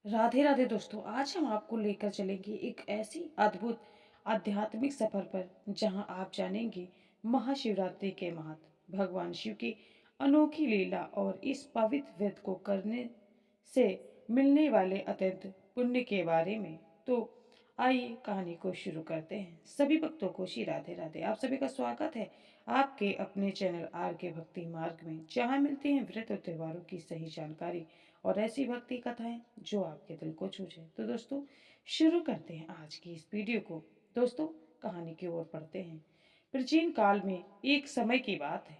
राधे राधे दोस्तों। आज हम आपको लेकर चलेंगे एक ऐसी अद्भुत आध्यात्मिक सफर पर जहां आप जानेंगे महाशिवरात्रि के महत्व, भगवान शिव की अनोखी लीला और इस पवित्र व्रत को करने से मिलने वाले अत्यंत पुण्य के बारे में। तो आइए कहानी को शुरू करते हैं। सभी भक्तों को श्री राधे राधे। आप सभी का स्वागत है आपके अपने चैनल आर के भक्ति मार्ग में, जहां मिलती हैं व्रत और त्योहारों की सही जानकारी और ऐसी भक्ति कथाएं जो आपके दिल को छू जाए। तो दोस्तों शुरू करते हैं आज की इस वीडियो को। दोस्तों कहानी की ओर पढ़ते हैं। प्राचीन काल में एक समय की बात है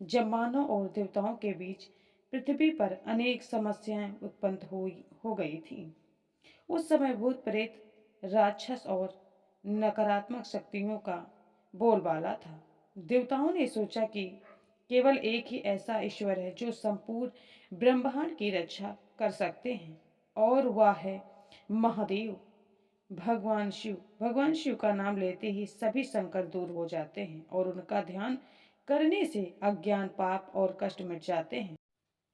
जब मानव और देवताओं के बीच पृथ्वी पर अनेक समस्याएं उत्पन्न हो गई थीं। उस समय भूत प्रेत, राक्षस और नकारात्मक शक्तियों का बोलबाला था। देवताओं ने सोचा कि केवल एक ही ऐसा ईश्वर है जो संपूर्ण ब्रह्मांड की रक्षा कर सकते हैं, और वह है महादेव, भगवान शिव। भगवान शिव का नाम लेते ही सभी संकट दूर हो जाते हैं और उनका ध्यान करने से अज्ञान, पाप और कष्ट मिट जाते हैं।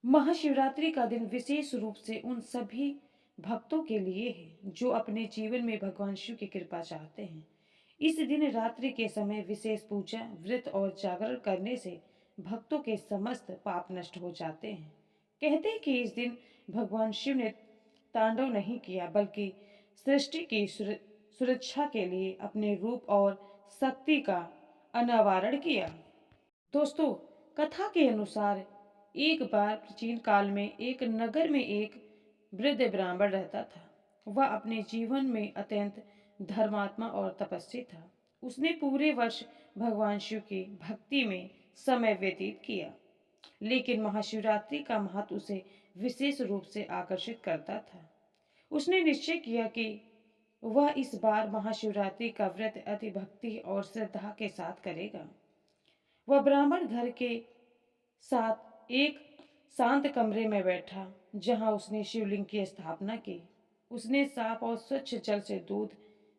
महाशिवरात्रि का दिन विशेष रूप से उन सभी भक्तों के लिए है जो अपने जीवन में भगवान शिव की कृपा चाहते हैं। इस दिन रात्रि के समय विशेष पूजा, व्रत और जागरण करने से भक्तों के समस्त पाप नष्ट हो जाते हैं। कहते हैं कि इस दिन भगवान शिव ने तांडव नहीं किया, बल्कि सृष्टि की सुरक्षा के लिए अपने रूप और शक्ति का अनावरण किया। दोस्तों कथा के अनुसार एक बार प्राचीन काल में एक नगर में एक वृद्ध ब्राह्मण रहता था। वह अपने जीवन में अत्यंत धर्मात्मा और तपस्वी था। उसने पूरे वर्ष भगवान शिव की भक्ति में समय व्यतीत किया, लेकिन महाशिवरात्रि का महत्व उसे विशेष रूप से आकर्षित करता था। उसने निश्चय किया कि वह इस बार महाशिवरात्रि का व्रत अति भक्ति और श्रद्धा के साथ करेगा। वह ब्राह्मण घर के साथ एक शांत कमरे में बैठा, जहां उसने शिवलिंग की स्थापना की। उसने साफ और स्वच्छ जल से दूध,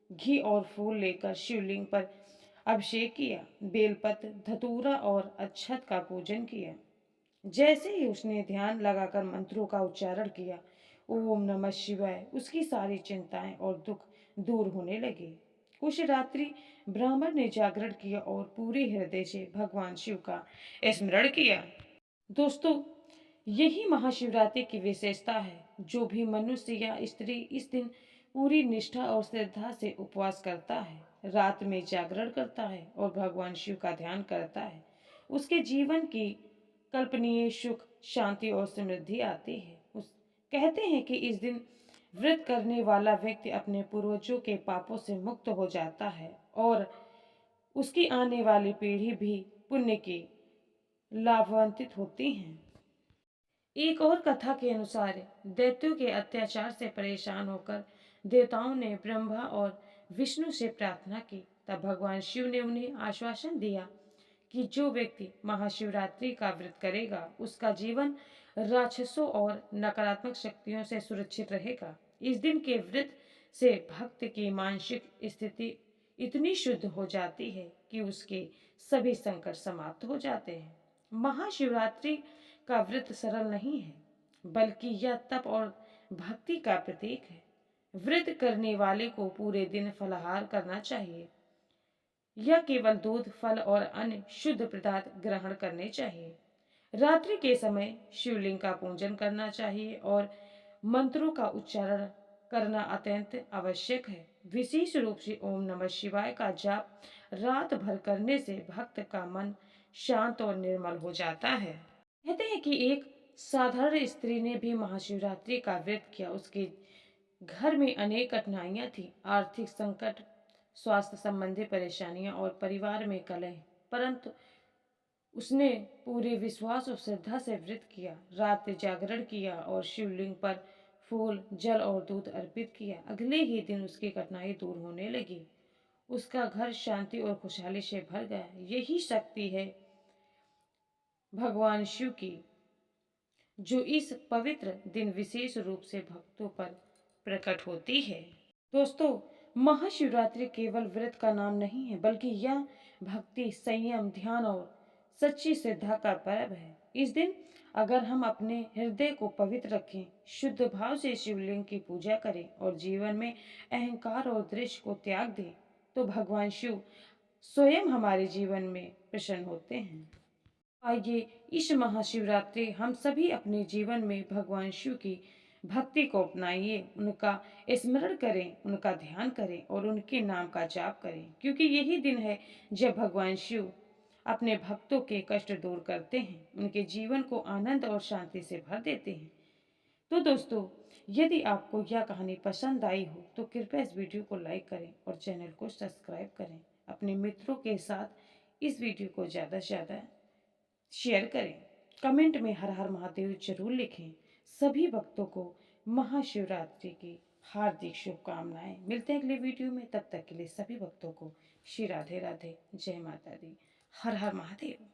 घी और फूल लेकर शिवलिंग पर अभिषेक किया। बेलपत्र, धतूरा और अक्षत का पूजन किया। जैसे ही उसने ध्यान लगाकर मंत्रों का उच्चारण किया, ओम नमः शिवाय, उसकी सारी चिंताएं और दुख दूर होने लगे। उस रात्रि ब्राह्मण ने जागरण किया और पूरे हृदय से भगवान शिव का स्मरण किया। दोस्तों यही महाशिवरात्रि की विशेषता है। जो भी मनुष्य या स्त्री इस दिन पूरी निष्ठा और श्रद्धा से उपवास करता है, रात में जागरण करता है और भगवान शिव का ध्यान करता है, उसके जीवन की कल्पनीय सुख, शांति और समृद्धि आती है। उस कहते हैं कि इस दिन व्रत करने वाला व्यक्ति अपने पूर्वजों के पापों से मुक्त हो जाता है और उसकी आने वाली पीढ़ी भी पुण्य की लाभान्वित होती हैं। एक और कथा के अनुसार दैत्यों के अत्याचार से परेशान होकर देवताओं ने ब्रह्मा और विष्णु से प्रार्थना की। तब भगवान शिव ने उन्हें आश्वासन दिया कि जो व्यक्ति महाशिवरात्रि का व्रत करेगा, उसका जीवन राक्षसों और नकारात्मक शक्तियों से सुरक्षित रहेगा। इस दिन के व्रत से भक्त की मानसिक स्थिति इतनी शुद्ध हो जाती है कि उसके सभी संकट समाप्त हो जाते हैं। महाशिवरात्रि का व्रत सरल नहीं है, बल्कि यह तप और भक्ति का प्रतीक है। व्रत करने वाले को पूरे दिन फलाहार करना चाहिए या केवल दूध, फल और अन्य शुद्ध पदार्थ ग्रहण करने चाहिए। रात्रि के समय शिवलिंग का पूजन करना चाहिए और मंत्रों का उच्चारण करना अत्यंत आवश्यक है। विशेष रूप से ओम नमः शिवाय का जाप रात भर करने से भक्त का मन शांत और निर्मल हो जाता है। कहते हैं कि एक साधारण स्त्री ने भी महाशिवरात्रि का व्रत किया। उसके घर में अनेक कठिनाइयां थी, आर्थिक संकट, स्वास्थ्य संबंधी परेशानियां और परिवार में कलह, परंतु उसने पूरे विश्वास और श्रद्धा से व्रत किया, रात जागरण किया और शिवलिंग पर फूल, जल और दूध अर्पित किया। अगले ही दिन उसकी कठिनाई दूर होने लगी। उसका घर शांति और खुशहाली से भर गया। यही शक्ति है भगवान शिव की, जो इस पवित्र दिन विशेष रूप से भक्तों पर प्रकट होती है। दोस्तों महाशिवरात्रि केवल व्रत का नाम नहीं है, बल्कि यह भक्ति, संयम, ध्यान और सच्ची श्रद्धा का पर्व है। इस दिन अगर हम अपने हृदय को पवित्र रखें, शुद्ध भाव से शिवलिंग की पूजा करें और जीवन में अहंकार और द्वेष को त्याग दें, तो भगवान शिव स्वयं हमारे जीवन में प्रसन्न होते हैं। आइए इस महाशिवरात्रि हम सभी अपने जीवन में भगवान शिव की भक्ति को अपनाइए, उनका स्मरण करें, उनका ध्यान करें और उनके नाम का जाप करें, क्योंकि यही दिन है जब भगवान शिव अपने भक्तों के कष्ट दूर करते हैं, उनके जीवन को आनंद और शांति से भर देते हैं। तो दोस्तों, यदि आपको यह कहानी पसंद आई हो तो कृपया इस वीडियो को लाइक करें और चैनल को सब्सक्राइब करें। अपने मित्रों के साथ इस वीडियो को ज़्यादा से ज़्यादा शेयर करें। कमेंट में हर हर महादेव जरूर लिखें। सभी भक्तों को महाशिवरात्रि की हार्दिक शुभकामनाएं। मिलते हैं अगले वीडियो में, तब तक के लिए सभी भक्तों को श्री राधे राधे, जय माता दी, हर हर महादेव।